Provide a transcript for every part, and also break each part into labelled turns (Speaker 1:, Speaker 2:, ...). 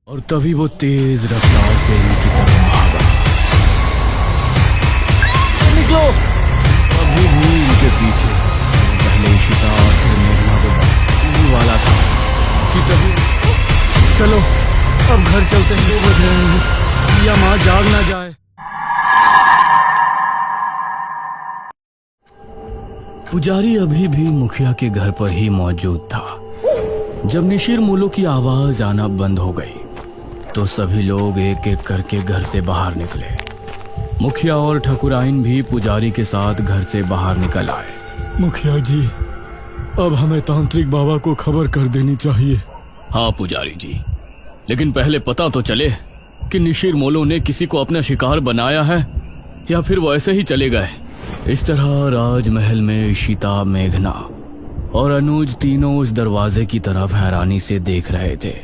Speaker 1: और तभी वो तेज रफ्तार से इनकी तरफ भागा। निकलो! अभी भी इनके पीछे पहले इशिता और फिर मेघना को बांधने वाला था कि तभी चलो अब घर चलते हैं, 2 बज रहे हैं, या माँ जाग ना जाए। पुजारी अभी भी मुखिया के घर पर ही मौजूद था। जब निशिर मोलो की आवाज आना बंद हो गई तो सभी लोग एक एक करके घर से बाहर निकले। मुखिया और ठकुराइन भी पुजारी के साथ घर से बाहर निकल आए।
Speaker 2: मुखिया जी, अब हमें तांत्रिक बाबा को खबर कर देनी चाहिए।
Speaker 1: हाँ पुजारी जी, लेकिन पहले पता तो चले कि निशिर मोलो ने किसी को अपना शिकार बनाया है या फिर वो ऐसे ही चले गए। इस तरह राजमहल में इशिता, मेघना और अनुज तीनों उस दरवाजे की तरफ हैरानी से देख रहे थे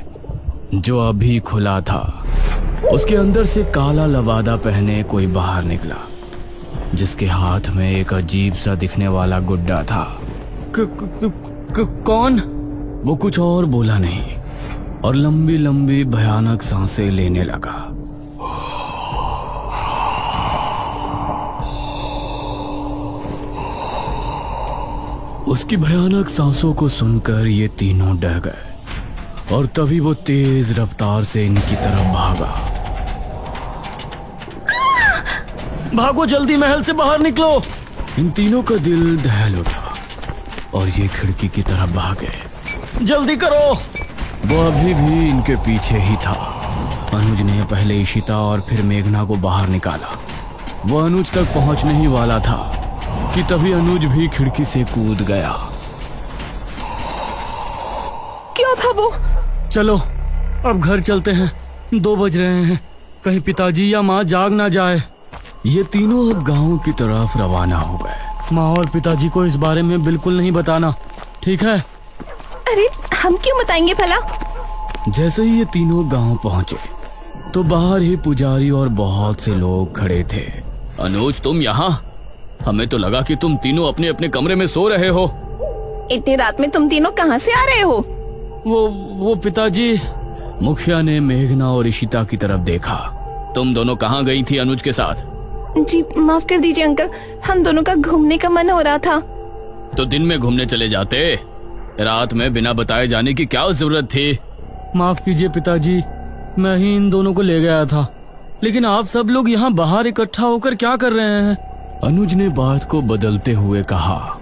Speaker 1: जो अभी खुला था। उसके अंदर से काला लबादा पहने कोई बाहर निकला जिसके हाथ में एक अजीब सा दिखने वाला गुड्डा था।
Speaker 2: कौन?
Speaker 1: वो कुछ और बोला नहीं और लंबी लंबी भयानक सांसें लेने लगा। उसकी भयानक सांसों को सुनकर ये तीनों डर गए और तभी वो तेज रफ्तार से इनकी तरफ भागा। भागो जल्दी, महल से बाहर निकलो! इन तीनों का दिल दहल उठा और ये खिड़की की तरफ भागे। जल्दी करो! वो अभी भी इनके पीछे ही था। अनुज ने पहले इशिता और फिर मेघना को बाहर निकाला। वो अनुज तक पहुंचने ही वाला था कि तभी अनुज भी खिड़की से कूद गया।
Speaker 3: क्या था वो?
Speaker 1: चलो अब घर चलते हैं, 2 बज रहे हैं, कहीं पिताजी या माँ जाग ना जाए। ये तीनों अब गांव की तरफ रवाना हो गए। माँ और पिताजी को इस बारे में बिल्कुल नहीं बताना, ठीक है?
Speaker 3: अरे हम क्यों बताएंगे भला?
Speaker 1: जैसे ही ये तीनों गांव पहुंचे तो बाहर ही पुजारी और बहुत से लोग खड़े थे। अनुज, तुम यहाँ? हमें तो लगा कि तुम तीनों अपने अपने कमरे में सो रहे हो।
Speaker 3: इतनी रात में तुम तीनों कहाँ से आ रहे हो?
Speaker 1: वो पिताजी। मुखिया ने मेघना और इशिता की तरफ देखा। तुम दोनों कहाँ गई थी अनुज के साथ?
Speaker 3: जी माफ कर दीजिए अंकल, हम दोनों का घूमने का मन हो रहा था।
Speaker 1: तो दिन में घूमने चले जाते, रात में बिना बताए जाने की क्या जरूरत थी? माफ कीजिए पिताजी, मैं ही इन दोनों को ले गया था, लेकिन आप सब लोग यहाँ बाहर इकट्ठा होकर क्या कर रहे हैं? अनुज ने बात को बदलते हुए कहा।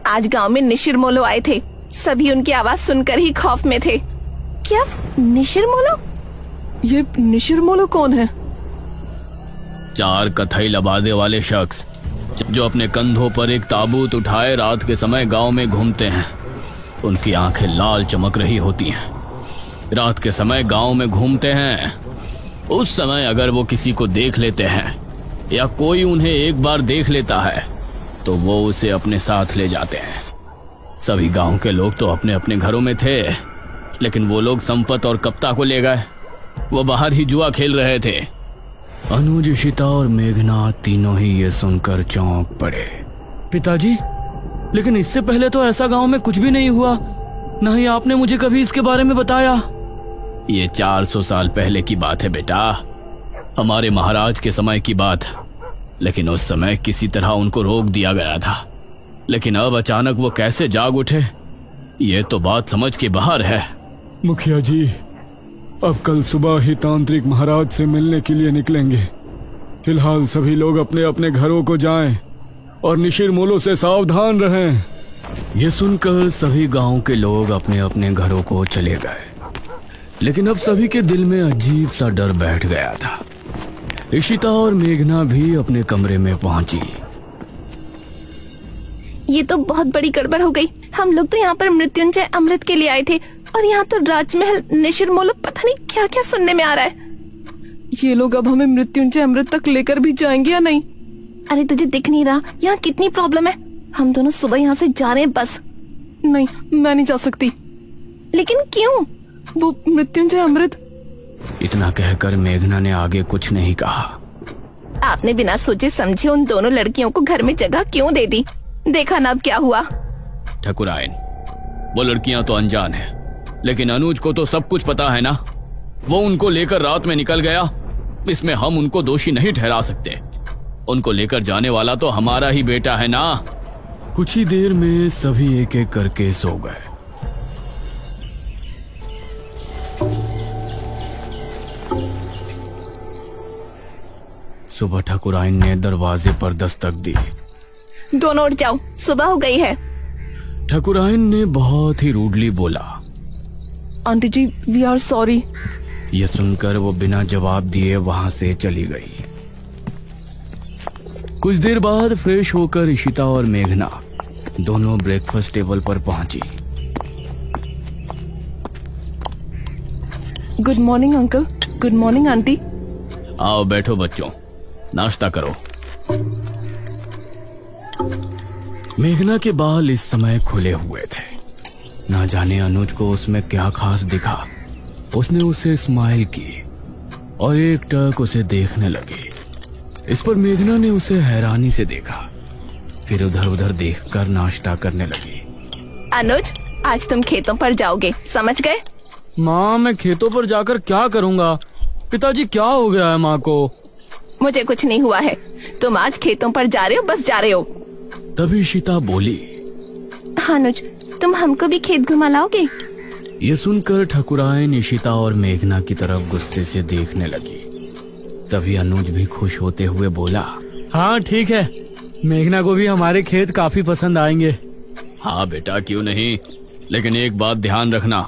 Speaker 3: आज गांव में निशिर मोलो आए थे, सभी उनकी आवाज सुनकर ही खौफ में थे। क्या निशिर मोलो? ये निशिर मोलो कौन है?
Speaker 1: 4 कथई लबादे वाले शख्स जो अपने कंधों पर एक ताबूत उठाए रात के समय गांव में घूमते हैं। उनकी आंखें लाल चमक रही होती हैं। रात के समय गांव में घूमते हैं। उस समय अगर वो किसी को देख लेते हैं या कोई उन्हें एक बार देख लेता है तो वो उसे अपने साथ ले जाते हैं। सभी गांव के लोग तो अपने अपने घरों में थे, लेकिन वो लोग संपत और कप्ता को ले गए। वो बाहर ही जुआ खेल रहे थे। अनुज, इशिता और मेघना तीनों ही ये सुनकर चौंक पड़े। पिताजी, लेकिन इससे पहले तो ऐसा गांव में कुछ भी नहीं हुआ, न ही आपने मुझे कभी इसके बारे में बताया। ये 400 साल पहले की बात है बेटा, हमारे महाराज के समय की बात। लेकिन उस समय किसी तरह उनको रोक दिया गया था, लेकिन अब अचानक वो कैसे जाग उठे, ये तो बात समझ के बाहर है।
Speaker 2: मुखिया जी, अब कल सुबह ही तांत्रिक महाराज से मिलने के लिए निकलेंगे। फिलहाल सभी लोग अपने अपने घरों को जाएं और निशिर मोलो से सावधान रहें।
Speaker 1: ये सुनकर सभी गांव के लोग अपने अपने घरों को चले गए, लेकिन अब सभी के दिल में अजीब सा डर बैठ गया था। इशिता और मेघना भी अपने कमरे में पहुंची।
Speaker 3: ये तो बहुत बड़ी गड़बड़ हो गई। हम लोग तो यहाँ पर मृत्युंजय अमृत के लिए आए थे और यहाँ तो राजमहल निशिर मोलो पता नहीं क्या क्या सुनने में आ रहा है। ये लोग अब हमें मृत्युंजय अमृत तक लेकर भी जाएंगे या नहीं? अरे तुझे दिख नहीं रहा यहाँ कितनी प्रॉब्लम है? हम दोनों सुबह यहाँ से जा रहे हैं बस। नहीं, मैं नहीं जा सकती। लेकिन क्यों? वो मृत्युंजय अमृत।
Speaker 1: इतना कहकर मेघना ने आगे कुछ नहीं कहा।
Speaker 3: आपने बिना सोचे समझे उन दोनों लड़कियों को घर में जगह क्यों दे दी? देखा ना अब क्या हुआ।
Speaker 1: ठकुराइन, वो लड़कियां तो अनजान है, लेकिन अनुज को तो सब कुछ पता है ना। वो उनको लेकर रात में निकल गया, इसमें हम उनको दोषी नहीं ठहरा सकते। उनको लेकर जाने वाला तो हमारा ही बेटा है ना।
Speaker 2: कुछ ही देर में सभी एक एक करके सो गए।
Speaker 1: सुबह ठाकुराइन ने दरवाजे पर दस्तक दी।
Speaker 3: दोनों उठ जाओ, सुबह हो गई है।
Speaker 1: ठाकुराइन ने बहुत ही रूडली बोला।
Speaker 3: Aunty ji, we are sorry.
Speaker 1: यह सुनकर वो बिना जवाब दिए वहां से चली गई। कुछ देर बाद फ्रेश होकर इशिता और मेघना दोनों ब्रेकफास्ट टेबल पर पहुंची।
Speaker 3: Good morning uncle. Good morning aunty.
Speaker 1: आओ बैठो बच्चों, नाश्ता करो। मेघना के बाल इस समय खुले हुए थे। ना जाने अनुज को उसमें क्या खास दिखा। उसने उसे स्माइल की और एक टक उसे देखने लगी। इस पर मेघना ने उसे हैरानी से देखा, फिर उधर उधर देखकर नाश्ता करने लगी।
Speaker 3: अनुज, आज तुम खेतों पर जाओगे, समझ गए?
Speaker 2: माँ, मैं खेतों पर जाकर क्या करूँगा? पिताजी, क्या हो गया है माँ को?
Speaker 3: मुझे कुछ नहीं हुआ है। तुम आज खेतों पर जा रहे हो, बस जा रहे हो।
Speaker 1: तभी इशिता बोली।
Speaker 3: अनुज, तुम हमको भी खेत घुमा लाओगे?
Speaker 1: ये सुनकर ठाकुराइन इशिता और मेघना की तरफ गुस्से से देखने लगी। तभी अनुज भी खुश होते हुए बोला,
Speaker 2: हाँ ठीक है, मेघना को भी हमारे खेत काफी पसंद आएंगे।
Speaker 1: हाँ बेटा, क्यों नहीं, लेकिन एक बात ध्यान रखना,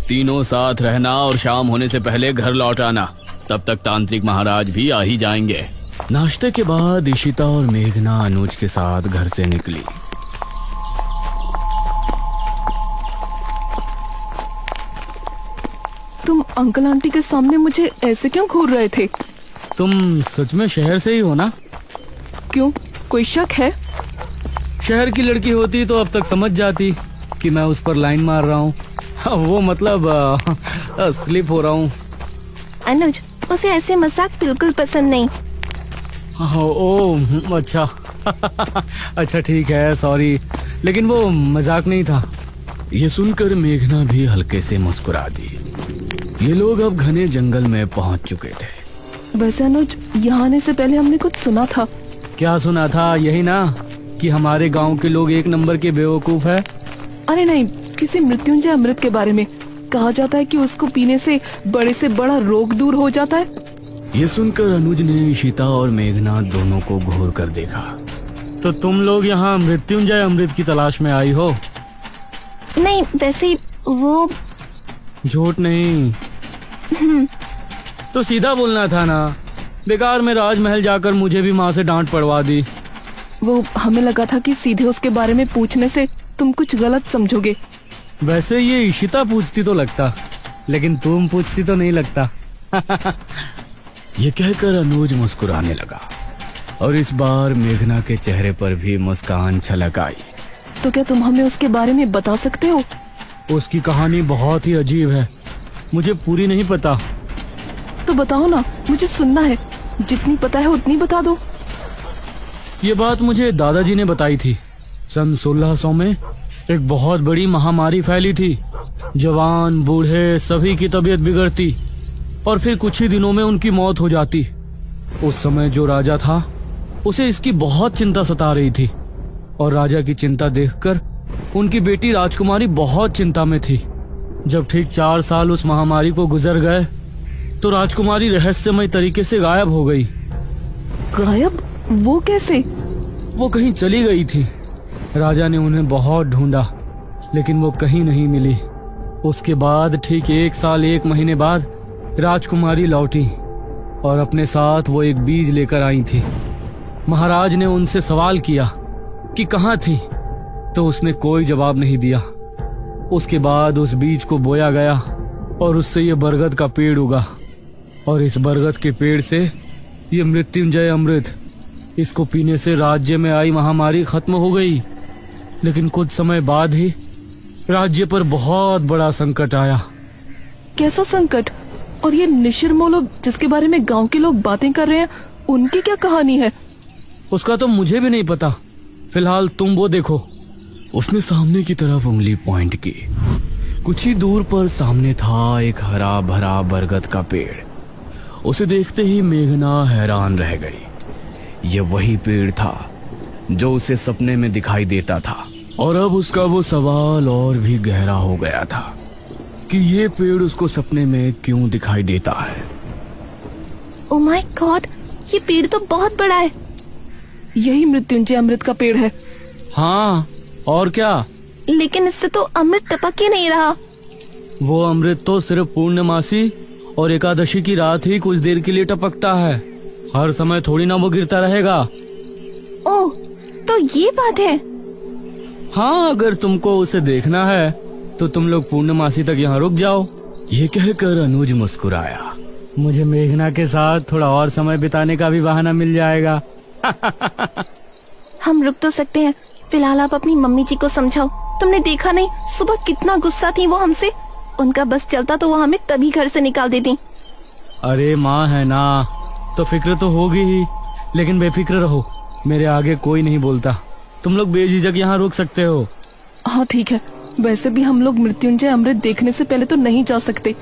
Speaker 1: तीनों साथ रहना और शाम होने से पहले घर लौट आना। तब तक तांत्रिक महाराज भी आ ही जाएंगे। नाश्ते के बाद इशिता और मेघना अनुज के साथ घर से निकली।
Speaker 3: तुम अंकल आंटी के सामने मुझे ऐसे क्यों घूर रहे थे?
Speaker 2: तुम सच में शहर से ही हो ना?
Speaker 3: क्यों, कोई शक है?
Speaker 2: शहर की लड़की होती तो अब तक समझ जाती कि मैं उस पर लाइन मार रहा हूँ। वो मतलब स्लिप हो रहा हूँ।
Speaker 3: अनुज, उसे ऐसे मजाक बिल्कुल पसंद नहीं।
Speaker 2: ओह अच्छा। अच्छा ठीक है, सॉरी, लेकिन वो मजाक नहीं था।
Speaker 1: ये सुनकर मेघना भी हल्के से मुस्कुरा दी। ये लोग अब घने जंगल में पहुंच चुके थे।
Speaker 3: वैसे अनुज, यहाँ आने से पहले हमने कुछ सुना था।
Speaker 2: क्या सुना था? यही ना कि हमारे गांव के लोग एक नंबर के बेवकूफ है।
Speaker 3: अरे नहीं, किसी मृत्युंजय अमृत के बारे में कहा जाता है कि उसको पीने से बड़ा रोग दूर हो जाता है।
Speaker 1: ये सुनकर अनुज ने इशिता और मेघना दोनों को घूर कर देखा।
Speaker 2: तो तुम लोग यहाँ मृत्युंजय अमृत की तलाश में आई हो?
Speaker 3: नहीं, वैसे वो
Speaker 2: झूठ नहीं तो सीधा बोलना था ना। बेकार में राजमहल जाकर मुझे भी माँ से डांट पड़वा दी।
Speaker 3: वो हमें लगा था कि सीधे उसके बारे में पूछने से तुम कुछ गलत समझोगे।
Speaker 2: वैसे ये इशिता पूछती तो लगता, लेकिन तुम पूछती तो नहीं लगता।
Speaker 1: ये कहकर अनुज मुस्कुराने लगा और इस बार मेघना के चेहरे पर भी मुस्कान छलक आई।
Speaker 3: तो क्या तुम हमें उसके बारे में बता सकते हो?
Speaker 2: उसकी कहानी बहुत ही अजीब है, मुझे पूरी नहीं पता।
Speaker 3: तो बताओ ना, मुझे सुनना है। जितनी पता है उतनी बता दो।
Speaker 2: ये बात मुझे दादाजी ने बताई थी। सन 1600 में एक बहुत बड़ी महामारी फैली थी। जवान बूढ़े सभी की तबीयत बिगड़ती और फिर कुछ ही दिनों में उनकी मौत हो जाती। उस समय जो राजा था उसे इसकी बहुत चिंता सता रही थी और राजा की चिंता देखकर उनकी बेटी राजकुमारी बहुत चिंता में थी। जब ठीक 4 साल उस महामारी को गुजर गए तो राजकुमारी रहस्यमय तरीके से गायब हो गई।
Speaker 3: गायब? वो कैसे?
Speaker 2: वो कहीं चली गई थी। राजा ने उन्हें बहुत ढूंढा लेकिन वो कहीं नहीं मिली। उसके बाद ठीक 1 साल 1 महीने बाद राजकुमारी लौटी और अपने साथ वो एक बीज लेकर आई थी। महाराज ने उनसे सवाल किया कि कहाँ थी, तो उसने कोई जवाब नहीं दिया। उसके बाद उस बीज को बोया गया और उससे ये बरगद का पेड़ उगा और इस बरगद के पेड़ से ये मृत्युंजय अमृत, इसको पीने से राज्य में आई महामारी खत्म हो गई। लेकिन कुछ समय बाद ही राज्य पर बहुत बड़ा संकट आया।
Speaker 3: कैसा संकट? और ये निशिर जिसके बारे में गांव के लोग बातें कर रहे हैं, उनकी क्या कहानी है?
Speaker 2: उसका तो मुझे भी नहीं पता। फिलहाल तुम वो देखो।
Speaker 1: उसने सामने की तरफ उंगली पॉइंट की। कुछ ही दूर पर सामने था एक हरा भरा बरगद का पेड़। उसे देखते ही मेघना हैरान रह गई। यह वही पेड़ था जो उसे सपने में दिखाई देता था, और अब उसका वो सवाल और भी गहरा हो गया था कि ये पेड़ उसको सपने में क्यों दिखाई देता है।
Speaker 3: ओ माय गॉड, ये पेड़ तो बहुत बड़ा है। यही मृत्युंजय अमृत का पेड़ है।
Speaker 1: हाँ, और क्या?
Speaker 3: लेकिन इससे तो अमृत टपक ही नहीं रहा।
Speaker 1: वो अमृत तो सिर्फ पूर्णमासी और एकादशी की रात ही कुछ देर के लिए टपकता है। हर समय थोड़ी ना वो गिरता रहेगा।
Speaker 3: ओह, तो ये बात है।
Speaker 1: हाँ, अगर तुमको उसे देखना है तो तुम लोग पूर्णमासी तक यहाँ रुक जाओ। ये कहकर अनुज मुस्कुराया। मुझे मेघना के साथ थोड़ा और समय बिताने का भी बहाना मिल जाएगा।
Speaker 3: हम रुक तो सकते हैं, फिलहाल आप अपनी मम्मी जी को समझाओ। तुमने देखा नहीं सुबह कितना गुस्सा थी वो हमसे। उनका बस चलता तो वो हमें तभी घर से निकाल देती।
Speaker 1: अरे माँ है ना, तो फिक्र तो होगी ही, लेकिन बेफिक्र रहो, मेरे आगे कोई नहीं बोलता। तुम लोग बेझिझक यहाँ रुक सकते हो।
Speaker 3: हाँ ठीक है, वैसे भी हम लोग मृत्युंजय अमृत देखने से पहले तो नहीं जा सकते।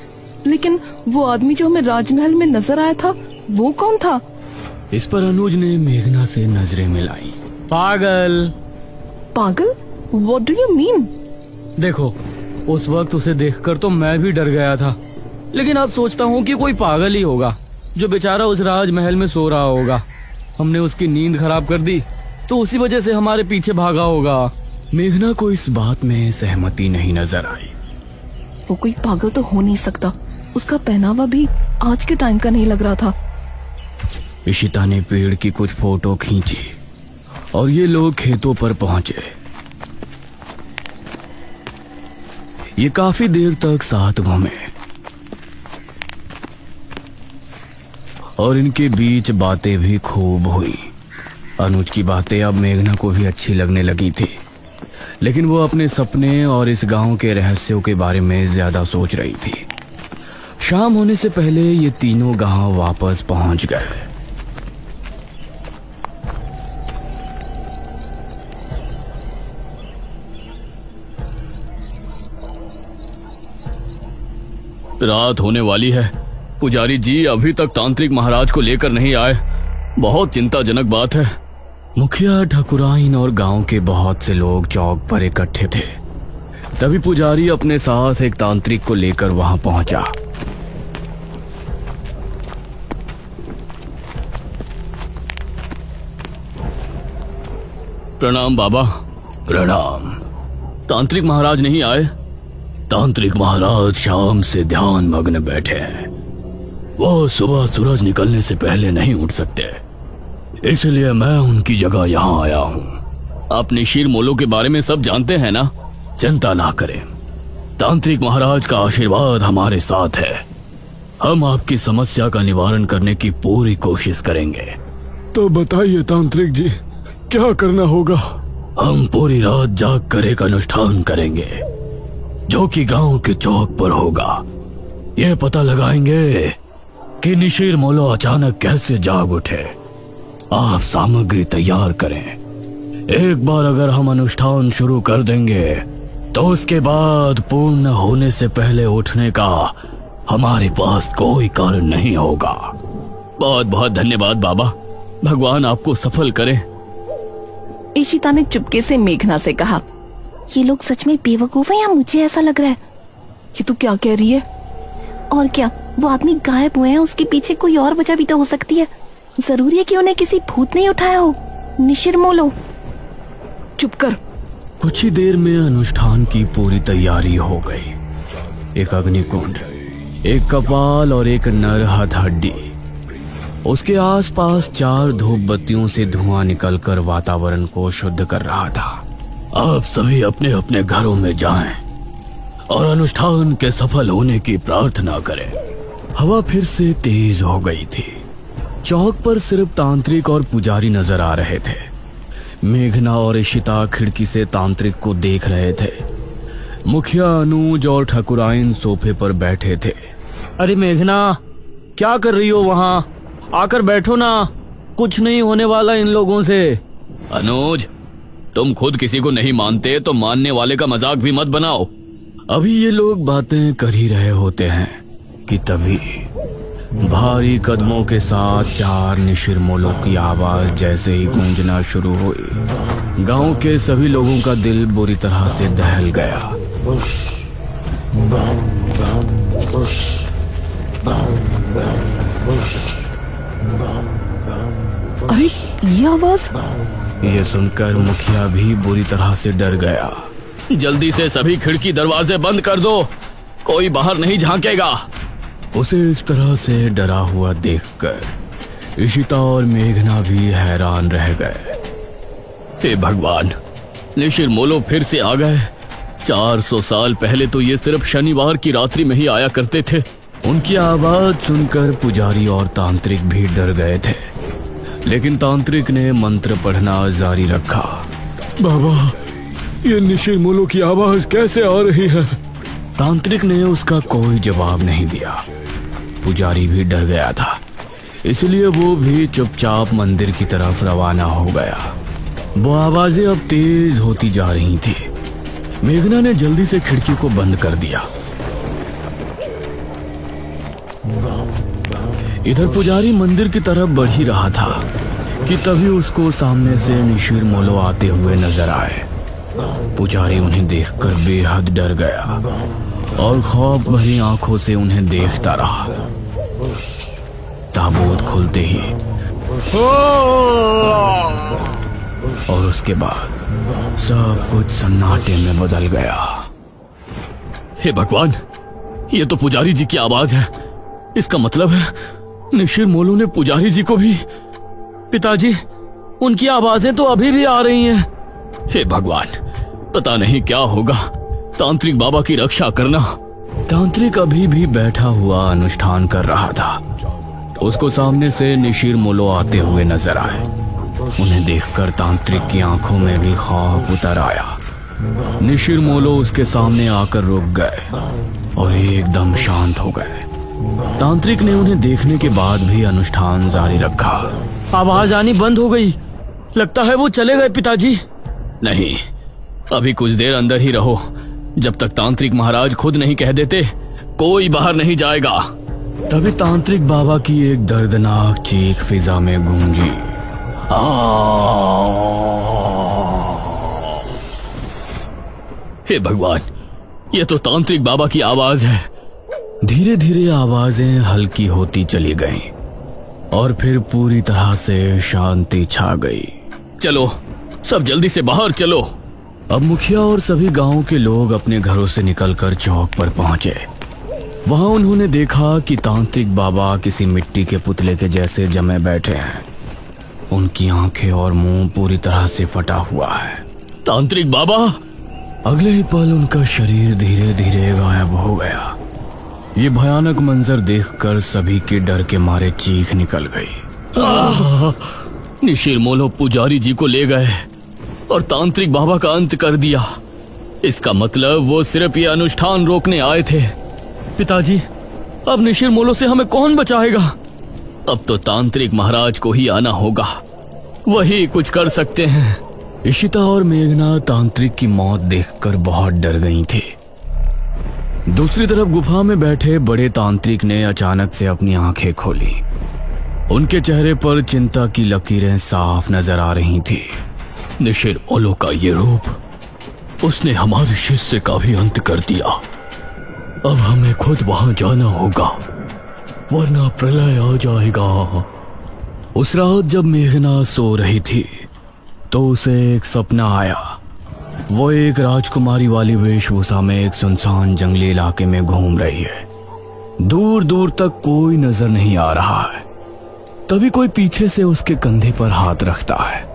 Speaker 3: लेकिन वो आदमी जो हमें राजमहल में नजर आया था, वो कौन था?
Speaker 1: इस पर अनुज ने मेघना से नजरें मिलाई। पागल।
Speaker 3: पागल? What do you mean?
Speaker 1: देखो, उस वक्त उसे देखकर तो मैं भी डर गया था, लेकिन अब सोचता हूँ कि कोई पागल ही होगा जो बेचारा उस राजमहल में सो रहा होगा। हमने उसकी नींद खराब कर दी तो उसी वजह से हमारे पीछे भागा होगा। मेघना को इस बात में सहमति नहीं नजर आई।
Speaker 3: वो कोई पागल तो हो नहीं सकता। उसका पहनावा भी आज के टाइम का नहीं लग रहा था।
Speaker 1: इशिता ने पेड़ की कुछ फोटो खींची और ये लोग खेतों पर पहुंचे। ये काफी देर तक साथ घूमे और इनके बीच बातें भी खूब हुई। अनुज की बातें अब मेघना को भी अच्छी लगने लगी थी, लेकिन वो अपने सपने और इस गांव के रहस्यों के बारे में ज्यादा सोच रही थी। शाम होने से पहले ये तीनों गांव वापस पहुंच गए। रात होने वाली है। पुजारी जी अभी तक तांत्रिक महाराज को लेकर नहीं आए। बहुत चिंताजनक बात है। मुखिया, ठाकुराइन और गांव के बहुत से लोग चौक पर इकट्ठे थे। तभी पुजारी अपने साथ एक तांत्रिक को लेकर वहां पहुंचा। प्रणाम बाबा। प्रणाम। तांत्रिक महाराज नहीं आए? तांत्रिक महाराज शाम से ध्यान मग्न बैठे हैं। वो सुबह सूरज निकलने से पहले नहीं उठ सकते, इसलिए मैं उनकी जगह यहाँ आया हूँ। आप निशिर मोलो के बारे में सब जानते हैं ना? चिंता ना करें, तांत्रिक महाराज का आशीर्वाद हमारे साथ है। हम आपकी समस्या का निवारण करने की पूरी कोशिश करेंगे।
Speaker 2: तो बताइए तांत्रिक जी, क्या करना होगा?
Speaker 1: हम पूरी रात जाग कर एक अनुष्ठान करेंगे जो कि गांव के चौक पर होगा। यह पता लगाएंगे कि निशिर मोलो अचानक कैसे जाग उठे। आप सामग्री तैयार करें। एक बार अगर हम अनुष्ठान शुरू कर देंगे तो उसके बाद पूर्ण होने से पहले उठने का हमारे पास कोई कारण नहीं होगा। बहुत बहुत धन्यवाद बाबा, भगवान आपको सफल करे।
Speaker 3: इशिता ने चुपके से मेघना से कहा, ये लोग सच में बेवकूफ हैं या मुझे ऐसा लग रहा है? ये तू क्या कह रही है? और क्या, वो आदमी गायब हुए हैं, उसके पीछे कोई और वजह भी तो हो सकती है। जरूरी है कि उन्हें किसी भूत ने उठाया हो। निशिर मोलो, चुप कर।
Speaker 1: कुछ ही देर में अनुष्ठान की पूरी तैयारी हो गई। एक अग्निकुंड, एक कपाल और एक नर हथहड्डी। उसके आसपास 4 धूप बत्तियों से धुआं निकलकर वातावरण को शुद्ध कर रहा था। आप सभी अपने अपने घरों में जाएं और अनुष्ठान के सफल होने की प्रार्थना करें। हवा फिर से तेज हो गई थी। चौक पर सिर्फ तांत्रिक और पुजारी नजर आ रहे थे। मेघना और इशिता खिड़की से तांत्रिक को देख रहे थे। मुखिया, अनुज और ठाकुराइन सोफे पर बैठे थे। अरे मेघना, क्या कर रही हो वहां? आकर बैठो ना, कुछ नहीं होने वाला इन लोगों से। अनुज, तुम खुद किसी को नहीं मानते तो मानने वाले का मजाक भी मत बनाओ। अभी ये लोग बातें कर ही रहे होते हैं कि तभी भारी कदमों के साथ 4 निशिरमोलों की आवाज जैसे ही गूंजना शुरू हुई, गांव के सभी लोगों का दिल बुरी तरह से दहल गया।
Speaker 3: अरे ये आवाज!
Speaker 1: ये सुनकर मुखिया भी बुरी तरह से डर गया। जल्दी से सभी खिड़की दरवाजे बंद कर दो, कोई बाहर नहीं झांकेगा। उसे इस तरह से डरा हुआ देखकर इशिता और मेघना भी हैरान रह गए। हे भगवान, निशिरमोलो फिर से आ गए। 400 साल पहले तो ये सिर्फ शनिवार की रात्रि में ही आया करते थे। उनकी आवाज सुनकर पुजारी और तांत्रिक भी डर गए थे, लेकिन तांत्रिक ने मंत्र पढ़ना जारी रखा।
Speaker 2: बाबा, ये निशिरमोलो की आवाज कैसे आ रही है?
Speaker 1: तांत्रिक ने उसका कोई जवाब नहीं दिया। पुजारी भी डर गया था, इसलिए वो भी चुपचाप मंदिर की तरफ रवाना हो गया। वो आवाजें अब तेज होती जा रही थी। मेघना ने जल्दी से खिड़की को बंद कर दिया। इधर पुजारी मंदिर की तरफ बढ़ ही रहा था कि तभी उसको सामने से निशिरमोलो आते हुए नजर आए। पुजारी उन्हें देखकर बेहद डर गया और खौफ भरी आंखों से उन्हें देखता रहा। ताबूत खुलते ही और उसके बाद सब कुछ सन्नाटे में बदल गया। हे भगवान, ये तो पुजारी जी की आवाज है। इसका मतलब है निशिरमोलो ने पुजारी जी को भी। पिताजी, उनकी आवाजें तो अभी भी आ रही हैं। हे भगवान, पता नहीं क्या होगा। तांत्रिक बाबा की रक्षा करना। तांत्रिक अभी भी बैठा हुआ अनुष्ठान कर रहा था। उसको सामने से निशिरमोलो आते हुए नजर आए। उन्हें देखकर तांत्रिक की आंखों में भी खौफ उतर आया। निशिरमोलो उसके सामने आकर रुक गए और एकदम शांत हो गए। तांत्रिक ने उन्हें देखने के बाद भी अनुष्ठान जारी रखा।
Speaker 4: आवाज आनी बंद हो गई। लगता है वो चले गए पिताजी।
Speaker 1: नहीं, अभी कुछ देर अंदर ही रहो। जब तक तांत्रिक महाराज खुद नहीं कह देते, कोई बाहर नहीं जाएगा। तभी तांत्रिक बाबा की एक दर्दनाक चीख फिजा में गूंजी। हे भगवान, ये तो तांत्रिक बाबा की आवाज है। धीरे धीरे आवाजें हल्की होती चली गईं और फिर पूरी तरह से शांति छा गई। चलो, सब जल्दी से बाहर चलो। अब मुखिया और सभी गांव के लोग अपने घरों से निकलकर चौक पर पहुंचे। वहां उन्होंने देखा कि तांत्रिक बाबा किसी मिट्टी के पुतले के जैसे जमे बैठे हैं। उनकी आंखें और मुंह पूरी तरह से फटा हुआ है। तांत्रिक बाबा! अगले ही पल उनका शरीर धीरे धीरे गायब हो गया। ये भयानक मंजर देखकर सभी के डर के मारे चीख निकल गई। निशिरमोलो पुजारी जी को ले गए और तांत्रिक बाबा का अंत कर दिया। इसका मतलब वो सिर्फ ये अनुष्ठान रोकने आए थे।
Speaker 4: पिताजी, अब निशिरमोलो से हमें कौन बचाएगा?
Speaker 1: अब तो तांत्रिक महाराज को ही आना होगा, वही कुछ कर सकते हैं। इशिता और मेघना तांत्रिक की मौत देखकर बहुत डर गई थी। दूसरी तरफ गुफा में बैठे बड़े तांत्रिक ने अचानक से अपनी आंखें खोली। उनके चेहरे पर चिंता की लकीरें साफ नजर आ रही थी। निशिरमोलो का ये रूप, उसने हमारे शिष्य का भी अंत कर दिया। अब हमें खुद वहां जाना होगा, वरना प्रलय आ जाएगा। उस रात जब मेघना सो रही थी तो उसे एक सपना आया। वो एक राजकुमारी वाली वेशभूषा में एक सुनसान जंगली इलाके में घूम रही है। दूर दूर तक कोई नजर नहीं आ रहा है। तभी कोई पीछे से उसके कंधे पर हाथ रखता है।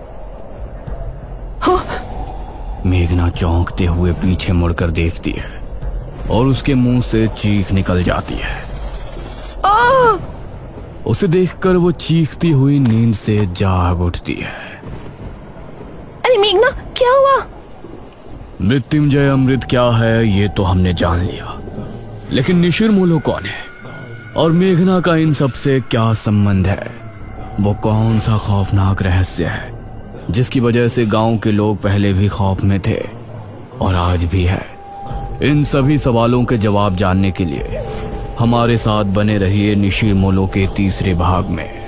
Speaker 1: मेघना चौंकते हुए पीछे मुड़कर देखती है और उसके मुंह से चीख निकल जाती है। उसे देखकर वो चीखती हुई नींद से जाग उठती है।
Speaker 3: अरे मेघना, क्या हुआ?
Speaker 1: मृत्युंजय अमृत क्या है ये तो हमने जान लिया, लेकिन निशिरमोलो कौन है और मेघना का इन सब से क्या संबंध है? वो कौन सा खौफनाक रहस्य है जिसकी वजह से गांव के लोग पहले भी खौफ में थे और आज भी है? इन सभी सवालों के जवाब जानने के लिए हमारे साथ बने रहिए निशिर मोलो के तीसरे भाग में।